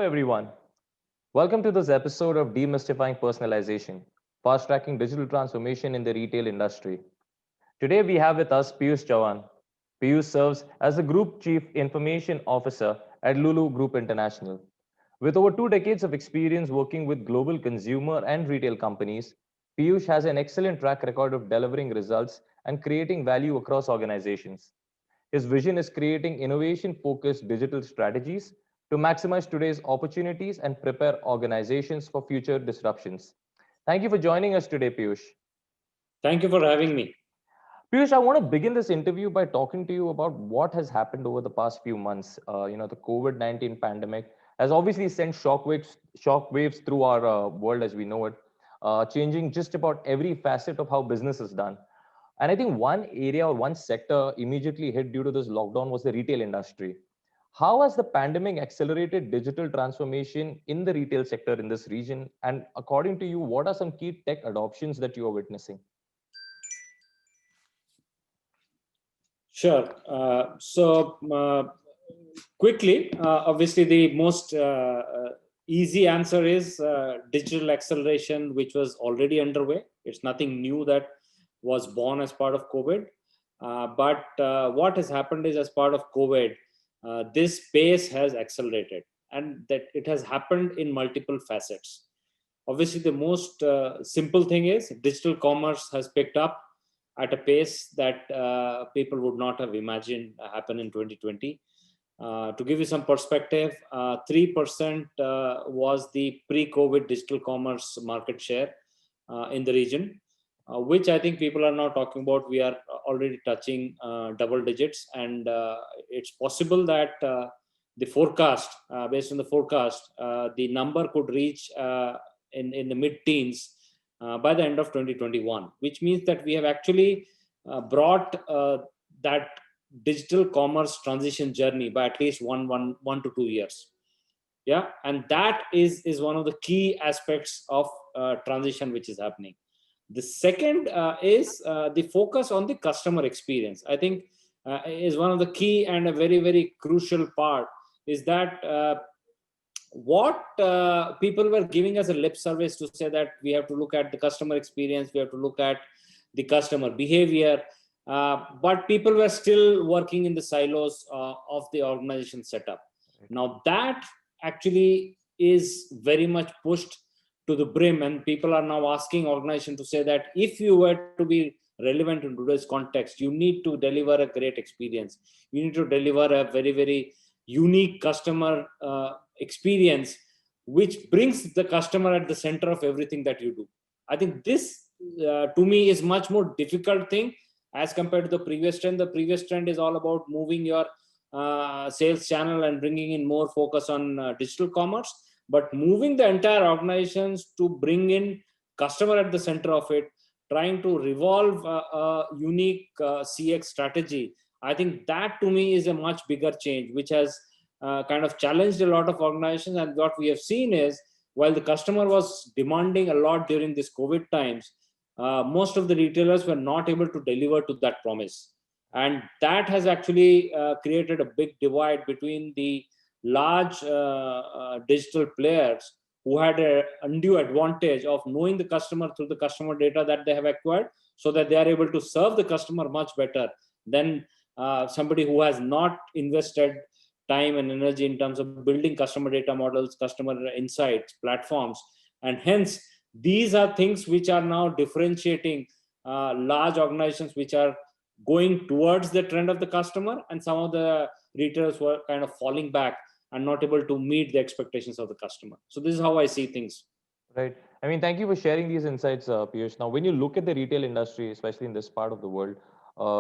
everyone. Welcome to this episode of Demystifying Personalization, fast tracking digital transformation in the retail industry. Today, we have with us Piyush Chowhan. Piyush serves as the Group Chief Information Officer at Lulu Group International. With over 2 decades of experience working with global consumer and retail companies, Piyush has an excellent track record of delivering results and creating value across organizations. His vision is creating innovation focused digital strategies to maximize today's opportunities and prepare organizations for future disruptions. Thank you for joining us today, Piyush. Thank you for having me. Piyush, I want to begin this interview by talking to you about what has happened over the past few months. The COVID-19 pandemic has obviously sent shockwaves through our world as we know it, changing just about every facet of how business is done. And I think one area or one sector immediately hit due to this lockdown was the retail industry. How has the pandemic accelerated digital transformation in the retail sector in this region? And according to you, what are some key tech adoptions that you are witnessing? Sure. Quickly, obviously, the most easy answer is digital acceleration, which was already underway. It's nothing new that was born as part of COVID. But what has happened is, as part of COVID, this pace has accelerated, and that it has happened in multiple facets. Obviously, the most simple thing is digital commerce has picked up at a pace that people would not have imagined happen in 2020. To give you some perspective, 3% was the pre-COVID digital commerce market share in the region, which I think people are now talking about. We are already touching double digits, and it's possible that the forecast, based on the forecast, the number could reach in the mid-teens by the end of 2021, which means that we have actually brought that digital commerce transition journey by at least one to 2 years. Yeah, and that is one of the key aspects of transition which is happening. The second is the focus on the customer experience. I think is one of the key and a very, very crucial part is that what people were giving us a lip service to say that we have to look at the customer experience, we have to look at the customer behavior, but people were still working in the silos of the organization setup. Now that actually is very much pushed to the brim, and people are now asking organizations to say that if you were to be relevant in today's context, you need to deliver a great experience. You need to deliver a very, very unique customer experience, which brings the customer at the center of everything that you do. I think this, to me, is much more difficult thing as compared to the previous trend. The previous trend is all about moving your sales channel and bringing in more focus on digital commerce, but moving the entire organizations to bring in customer at the center of it, trying to revolve a unique CX strategy. I think that, to me, is a much bigger change, which has kind of challenged a lot of organizations. And what we have seen is, while the customer was demanding a lot during this COVID times, most of the retailers were not able to deliver to that promise. And that has actually created a big divide between the large digital players who had an undue advantage of knowing the customer through the customer data that they have acquired, so that they are able to serve the customer much better than somebody who has not invested time and energy in terms of building customer data models, customer insights, platforms. And hence, these are things which are now differentiating large organizations which are going towards the trend of the customer, and some of the retailers were kind of falling back and not able to meet the expectations of the customer. So this is how I see things. Right. I mean, thank you for sharing these insights, Piyush. Now, when you look at the retail industry, especially in this part of the world,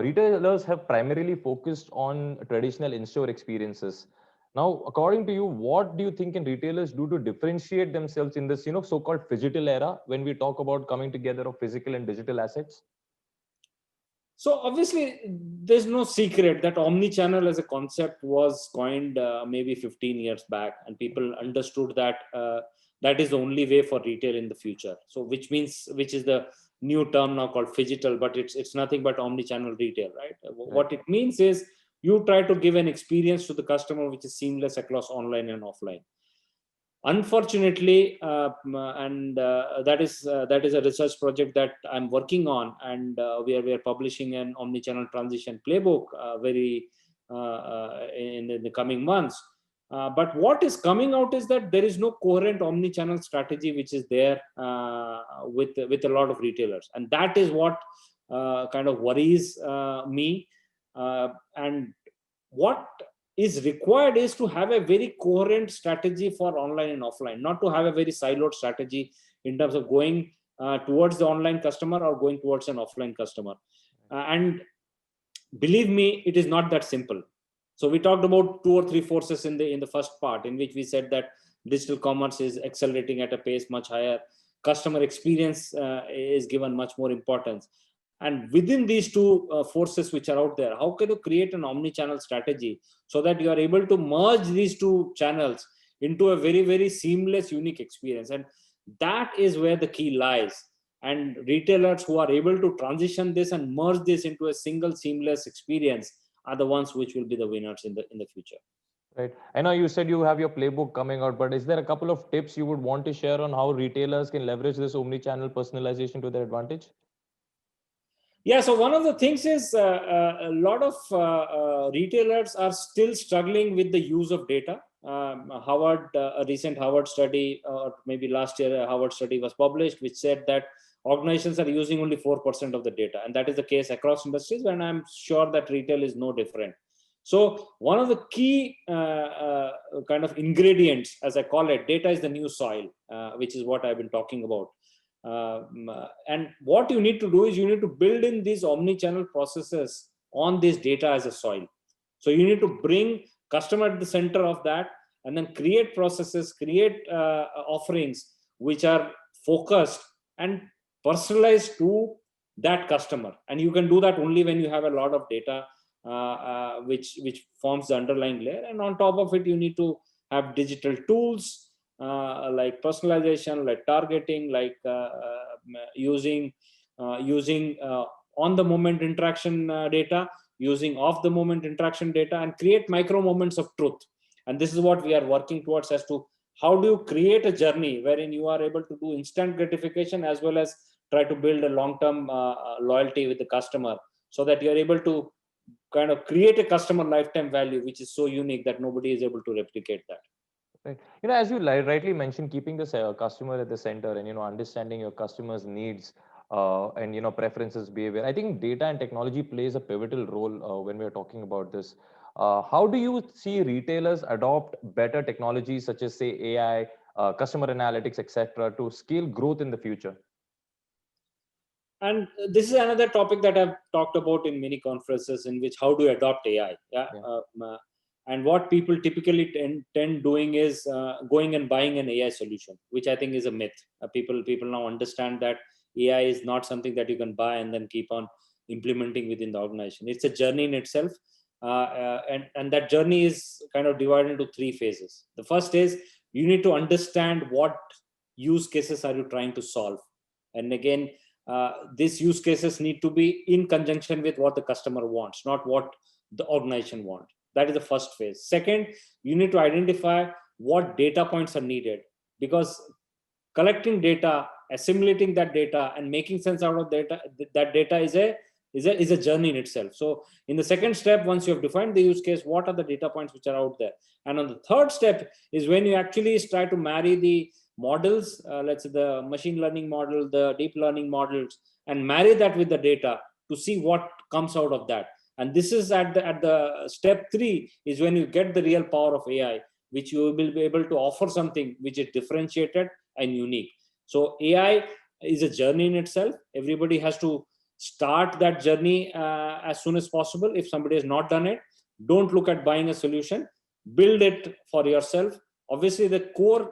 retailers have primarily focused on traditional in-store experiences. Now, according to you, what do you think can retailers do to differentiate themselves in this, so-called phygital era when we talk about coming together of physical and digital assets? So obviously, there's no secret that omnichannel as a concept was coined maybe 15 years back, and people understood that that is the only way for retail in the future. So which is the new term now called phygital, but it's nothing but omnichannel retail, right? What it means is you try to give an experience to the customer which is seamless across online and offline. Unfortunately, and that is a research project that I'm working on, and we are publishing an omnichannel transition playbook very in the coming months. But what is coming out is that there is no coherent omnichannel strategy which is there with a lot of retailers, and that is what kind of worries me. And what is required is to have a very coherent strategy for online and offline, not to have a very siloed strategy in terms of going towards the online customer or going towards an offline customer. And believe me, it is not that simple. So we talked about two or three forces in the first part, in which we said that digital commerce is accelerating at a pace much higher. Customer experience is given much more importance. And within these two forces which are out there, how can you create an omni-channel strategy so that you are able to merge these two channels into a very, very seamless, unique experience? And that is where the key lies. And retailers who are able to transition this and merge this into a single seamless experience are the ones which will be the winners in the future. Right. I know you said you have your playbook coming out, but is there a couple of tips you would want to share on how retailers can leverage this omni-channel personalization to their advantage? Yeah, so one of the things is a lot of retailers are still struggling with the use of data. A recent Harvard study, or maybe last year, a Harvard study was published, which said that organizations are using only 4% of the data. And that is the case across industries, and I'm sure that retail is no different. So one of the key kind of ingredients, as I call it, data is the new soil, which is what I've been talking about. And what you need to do is you need to build in these omni-channel processes on this data as a soil. So you need to bring customer at the center of that, and then create processes, create offerings which are focused and personalized to that customer. And you can do that only when you have a lot of data which forms the underlying layer. And on top of it, you need to have digital tools like personalization, like targeting, like using on the moment interaction data, using off the moment interaction data, and create micro moments of truth. And this is what we are working towards, as to how do you create a journey wherein you are able to do instant gratification as well as try to build a long-term loyalty with the customer, so that you are able to kind of create a customer lifetime value which is so unique that nobody is able to replicate that. Right. As you rightly mentioned, keeping the customer at the center and, understanding your customers' needs and, preferences, behavior. I think data and technology plays a pivotal role when we're talking about this. How do you see retailers adopt better technologies such as, say, AI, customer analytics, etc., to scale growth in the future? And this is another topic that I've talked about in many conferences, in which how do you adopt AI? Yeah. And what people typically tend doing is going and buying an AI solution, which I think is a myth. People now understand that AI is not something that you can buy and then keep on implementing within the organization. It's a journey in itself. And that journey is kind of divided into three phases. The first is you need to understand what use cases are you trying to solve. And again, these use cases need to be in conjunction with what the customer wants, not what the organization wants. That is the first phase. Second, you need to identify what data points are needed, because collecting data, assimilating that data, and making sense out of that data is a journey in itself. So in the second step, once you have defined the use case, what are the data points which are out there? And on the third step is when you actually try to marry the models, let's say the machine learning model, the deep learning models, and marry that with the data to see what comes out of that. And this is at the step 3 is when you get the real power of AI, which you will be able to offer something which is differentiated and unique. So AI is a journey in itself. Everybody has to start that journey as soon as possible. If somebody has not done it, don't look at buying a solution, build it for yourself. Obviously the core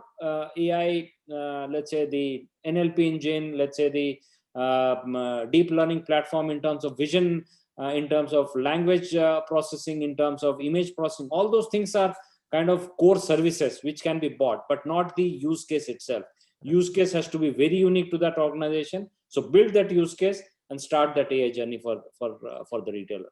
AI, let's say the NLP engine, let's say the deep learning platform in terms of vision, in terms of language processing, in terms of image processing, all those things are kind of core services which can be bought, but not the use case itself. Use case has to be very unique to that organization. So build that use case and start that AI journey for the retailer.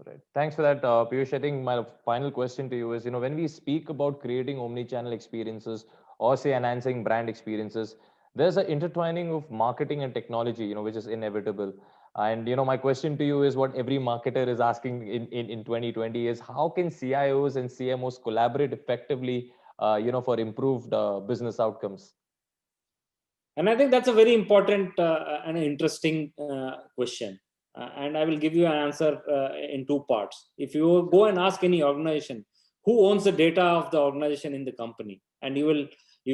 Right. Thanks for that, Piyush. I think my final question to you is, when we speak about creating omni-channel experiences, or say enhancing brand experiences, there's an intertwining of marketing and technology, which is inevitable. And my question to you is what every marketer is asking in 2020 is how can CIOs and CMOs collaborate effectively, for improved business outcomes? And I think that's a very important and interesting question. And I will give you an answer in two parts. If you go and ask any organization who owns the data of the organization in the company, and you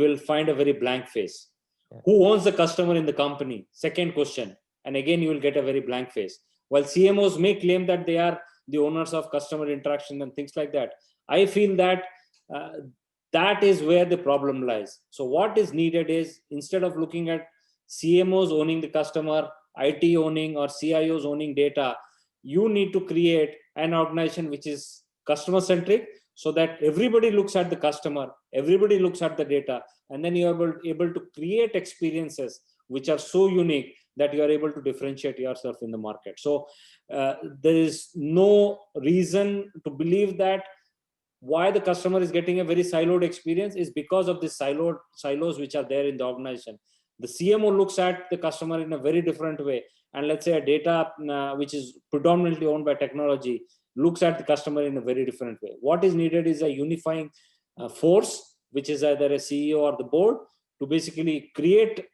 will find a very blank face. Yeah. Who owns the customer in the company? Second question, and again you will get a very blank face. While CMOs may claim that they are the owners of customer interaction and things like that, I feel that uh, that is where the problem lies. So what is needed is, instead of looking at CMOs owning the customer, IT owning, or CIOs owning data, you need to create an organization which is customer centric, so that everybody looks at the customer, everybody looks at the data, and then you are able to create experiences which are so unique that you are able to differentiate yourself in the market. So there is no reason to believe that why the customer is getting a very siloed experience is because of the silos which are there in the organization. The CMO looks at the customer in a very different way, and let's say a data which is predominantly owned by technology looks at the customer in a very different way. What is needed is a unifying force, which is either a CEO or the board, to basically create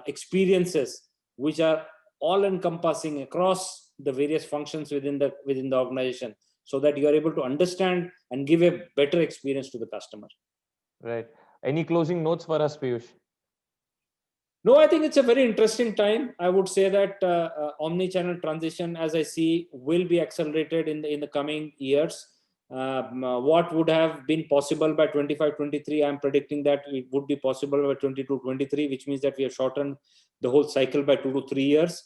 experiences which are all encompassing across the various functions within the organization, so that you are able to understand and give a better experience to the customer. Right. Any closing notes for us, Piyush? No, I think it's a very interesting time. I would say that omni-channel transition, as I see, will be accelerated in the coming years. What would have been possible by 25-23, I'm predicting that it would be possible by 22-23, which means that we have shortened the whole cycle by 2 to 3 years.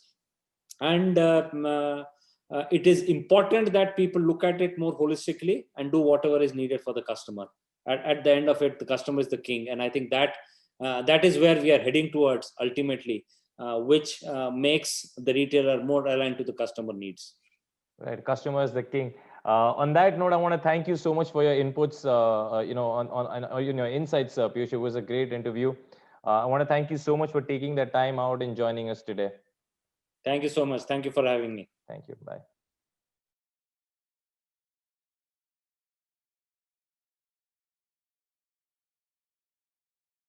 And it is important that people look at it more holistically and do whatever is needed for the customer. At the end of it, the customer is the king, and I think that is where we are heading towards ultimately, which makes the retailer more aligned to the customer needs. Right, customer is the king. On that note, I want to thank you so much for your inputs, on your insights, Piyush. It was a great interview. I want to thank you so much for taking the time out and joining us today. Thank you so much. Thank you for having me. Thank you. Bye.